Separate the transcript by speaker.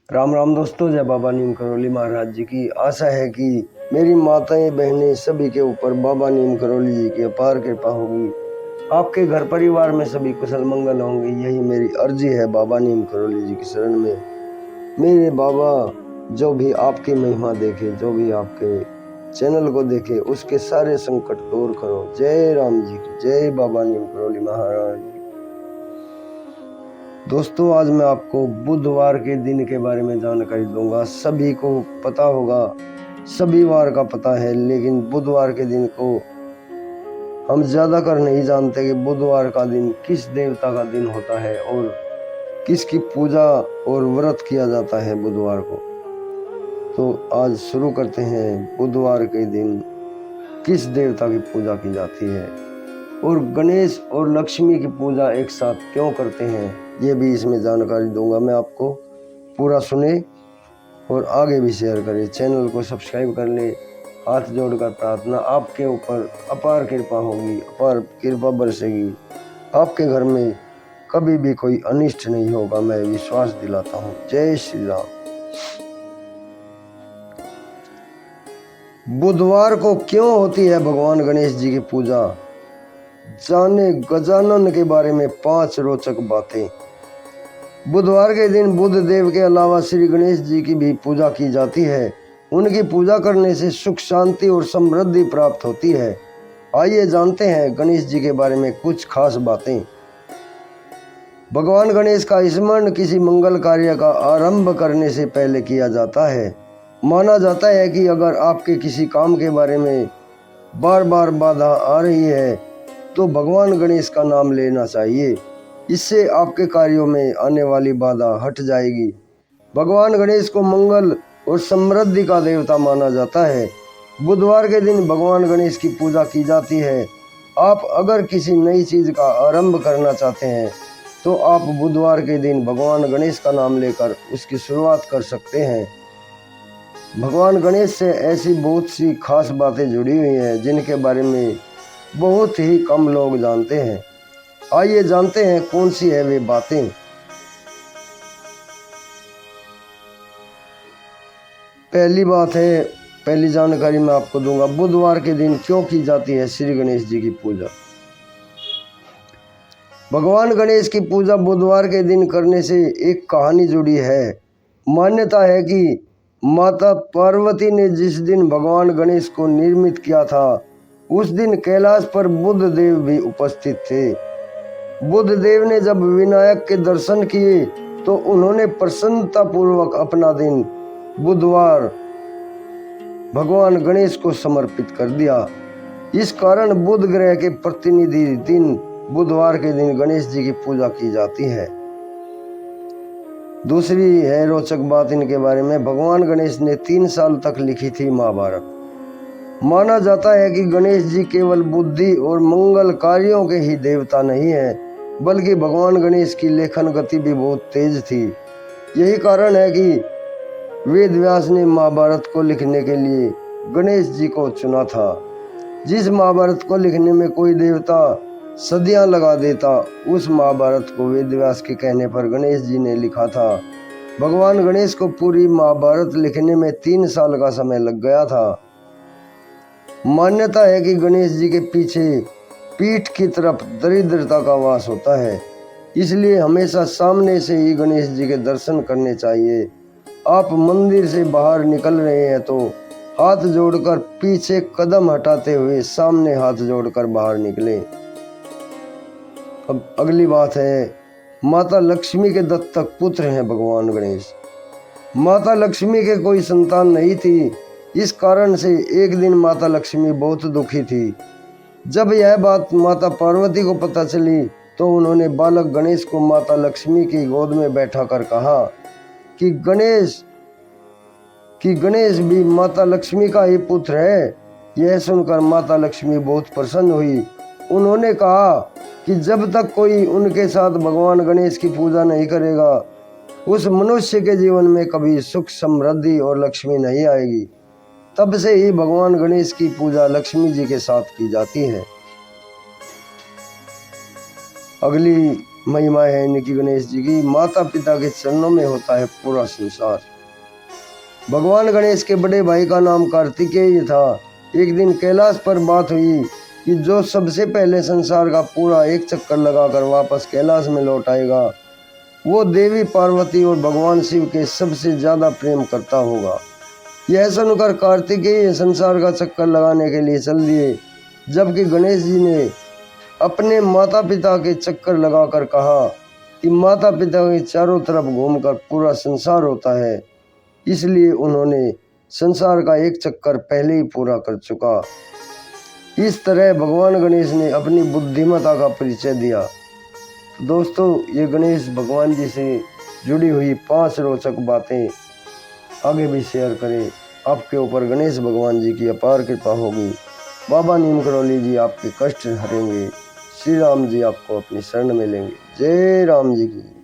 Speaker 1: राम राम दोस्तों, जय बाबा नीम करौली महाराज जी की। आशा है कि मेरी माताएं बहनें सभी के ऊपर बाबा नीम करौली जी की अपार कृपा होगी। आपके घर परिवार में सभी कुशल मंगल होंगे, यही मेरी अर्जी है बाबा नीम करौली जी की शरण में। मेरे बाबा जो भी आपकी महिमा देखे, जो भी आपके चैनल को देखे, उसके सारे संकट दूर करो। जय राम जी की जय, बाबा नीम करौली महाराज जी। दोस्तों, आज मैं आपको बुधवार के दिन के बारे में जानकारी दूंगा। सभी को पता होगा, सभी वार का पता है, लेकिन बुधवार के दिन को हम ज्यादा कर नहीं जानते कि बुधवार का दिन किस देवता का दिन होता है और किसकी पूजा और व्रत किया जाता है बुधवार को। तो आज शुरू करते हैं, बुधवार के दिन किस देवता की पूजा की जाती है और गणेश और लक्ष्मी की पूजा एक साथ क्यों करते हैं, ये भी इसमें जानकारी दूंगा मैं आपको। पूरा सुने और आगे भी शेयर करें। चैनल को सब्सक्राइब कर ले। हाथ जोड़कर प्रार्थना, आपके ऊपर अपार कृपा होगी, अपार कृपा बरसेगी। आपके घर में कभी भी कोई अनिष्ट नहीं होगा, मैं विश्वास दिलाता हूँ। जय श्री राम। बुधवार को क्यों होती है भगवान गणेश जी की पूजा, जाने गजानन के बारे में 5 रोचक बातें। बुधवार के दिन बुध देव के अलावा श्री गणेश जी की भी पूजा की जाती है। उनकी पूजा करने से सुख शांति और समृद्धि प्राप्त होती है। आइए जानते हैं गणेश जी के बारे में कुछ खास बातें। भगवान गणेश का स्मरण किसी मंगल कार्य का आरंभ करने से पहले किया जाता है। माना जाता है कि अगर आपके किसी काम के बारे में बार बार बाधा आ रही है तो भगवान गणेश का नाम लेना चाहिए। इससे आपके कार्यों में आने वाली बाधा हट जाएगी। भगवान गणेश को मंगल और समृद्धि का देवता माना जाता है। बुधवार के दिन भगवान गणेश की पूजा की जाती है। आप अगर किसी नई चीज का आरंभ करना चाहते हैं तो आप बुधवार के दिन भगवान गणेश का नाम लेकर उसकी शुरुआत कर सकते हैं। भगवान गणेश से ऐसी बहुत सी खास बातें जुड़ी हुई हैं जिनके बारे में बहुत ही कम लोग जानते हैं। आइए जानते हैं कौन सी है वे बातें। पहली बात है, पहली जानकारी मैं आपको दूंगा, बुधवार के दिन क्यों की जाती है श्री गणेश जी की पूजा। भगवान गणेश की पूजा बुधवार के दिन करने से एक कहानी जुड़ी है। मान्यता है कि माता पार्वती ने जिस दिन भगवान गणेश को निर्मित किया था, उस दिन कैलाश पर बुध देव भी उपस्थित थे। बुध देव ने जब विनायक के दर्शन किए तो उन्होंने प्रसन्नता पूर्वक अपना दिन बुधवार भगवान गणेश को समर्पित कर दिया। इस कारण बुध ग्रह के प्रतिनिधि दिन बुधवार के दिन गणेश जी की पूजा की जाती है। दूसरी है रोचक बात इनके बारे में, भगवान गणेश ने 3 साल तक लिखी थी महाभारत। माना जाता है कि गणेश जी केवल बुद्धि और मंगल कार्यों के ही देवता नहीं है, बल्कि भगवान गणेश की लेखन गति भी बहुत तेज थी। यही कारण है कि वेद व्यास ने महाभारत को लिखने के लिए गणेश जी को चुना था। जिस महाभारत को लिखने में कोई देवता सदियां लगा देता, उस महाभारत को वेद व्यास के कहने पर गणेश जी ने लिखा था। भगवान गणेश को पूरी महाभारत लिखने में 3 साल का समय लग गया था। मान्यता है कि गणेश जी के पीछे पीठ की तरफ दरिद्रता का वास होता है, इसलिए हमेशा सामने से ही गणेश जी के दर्शन करने चाहिए। आप मंदिर से बाहर निकल रहे हैं तो हाथ जोड़कर पीछे कदम हटाते हुए सामने हाथ जोड़कर बाहर निकले। अब अगली बात है, माता लक्ष्मी के दत्तक पुत्र हैं भगवान गणेश। माता लक्ष्मी के कोई संतान नहीं थी, इस कारण से एक दिन माता लक्ष्मी बहुत दुखी थी। जब यह बात माता पार्वती को पता चली तो उन्होंने बालक गणेश को माता लक्ष्मी की गोद में बैठाकर कहा कि गणेश भी माता लक्ष्मी का ही पुत्र है। यह सुनकर माता लक्ष्मी बहुत प्रसन्न हुई। उन्होंने कहा कि जब तक कोई उनके साथ भगवान गणेश की पूजा नहीं करेगा, उस मनुष्य के जीवन में कभी सुख समृद्धि और लक्ष्मी नहीं आएगी। तब से ही भगवान गणेश की पूजा लक्ष्मी जी के साथ की जाती है। अगली महिमा है इनकी गणेश जी की। माता पिता के चरणों में होता है पूरा संसार। भगवान गणेश के बड़े भाई का नाम कार्तिकेय था। एक दिन कैलाश पर बात हुई कि जो सबसे पहले संसार का पूरा एक चक्कर लगाकर वापस कैलाश में लौट आएगा वो देवी पार्वती और भगवान शिव के सबसे ज्यादा प्रेम करता होगा। यह सुनकर कार्तिकेय संसार का चक्कर लगाने के लिए चल दिए, जबकि गणेश जी ने अपने माता पिता के चक्कर लगाकर कहा कि माता पिता के चारों तरफ घूमकर पूरा संसार होता है, इसलिए उन्होंने संसार का एक चक्कर पहले ही पूरा कर चुका। इस तरह भगवान गणेश ने अपनी बुद्धिमत्ता का परिचय दिया। तो दोस्तों, ये गणेश भगवान जी से जुड़ी हुई 5 रोचक बातें आगे भी शेयर करें। आपके ऊपर गणेश भगवान जी की अपार कृपा होगी। बाबा नीम करौली जी आपके कष्ट हरेंगे। श्री राम जी आपको अपनी शरण में लेंगे। जय राम जी की।